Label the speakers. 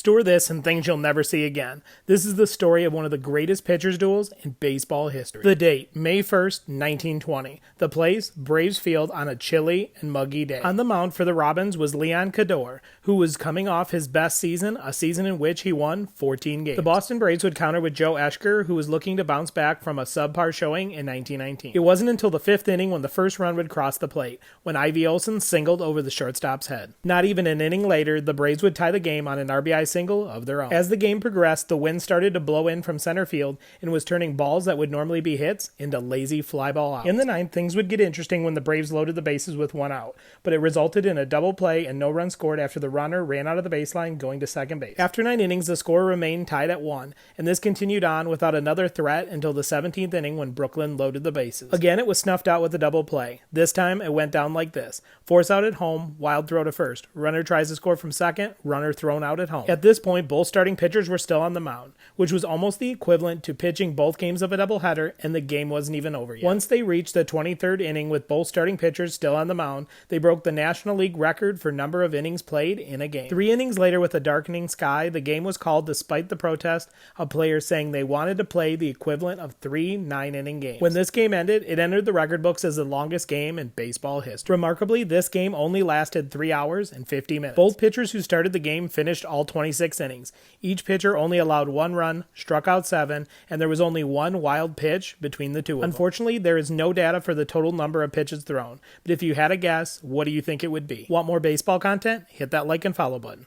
Speaker 1: Store this and things you'll never see again. This is the story of one of the greatest pitchers duels in baseball history. The date, May 1st, 1920. The place, Braves Field on a chilly and muggy day. On the mound for the Robins was Leon Cadore, who was coming off his best season, a season in which he won 14 games. The Boston Braves would counter with Joe Oeschger, who was looking to bounce back from a subpar showing in 1919. It wasn't until the 5th inning when the first run would cross the plate, when Ivy Olson singled over the shortstop's head. Not even an inning later, the Braves would tie the game on an RBI single of their own. As the game progressed, the wind started to blow in from center field and was turning balls that would normally be hits into lazy fly ball outs. In the ninth, things would get interesting when the Braves loaded the bases with one out, but it resulted in a double play and no run scored after the runner ran out of the baseline going to second base. After 9 innings, the score remained tied at 1, and this continued on without another threat until the 17th inning when Brooklyn loaded the bases. Again, it was snuffed out with a double play. This time, it went down like this: force out at home, wild throw to first. Runner tries to score from second, runner thrown out at home. At this point, both starting pitchers were still on the mound, which was almost the equivalent to pitching both games of a doubleheader, and the game wasn't even over yet. Once they reached the 23rd inning with both starting pitchers still on the mound, they broke the National League record for number of innings played in a game. 3 innings later, with a darkening sky, the game was called despite the protest of players saying they wanted to play the equivalent of 3 9-inning games. When this game ended, it entered the record books as the longest game in baseball history. Remarkably, this game only lasted 3 hours and 50 minutes. Both pitchers who started the game finished all 26 innings. Each pitcher only allowed 1 run, struck out 7, and there was only 1 wild pitch between the two of them. Unfortunately, there is no data for the total number of pitches thrown, but if you had a guess, what do you think it would be? Want more baseball content? Hit that like and follow button.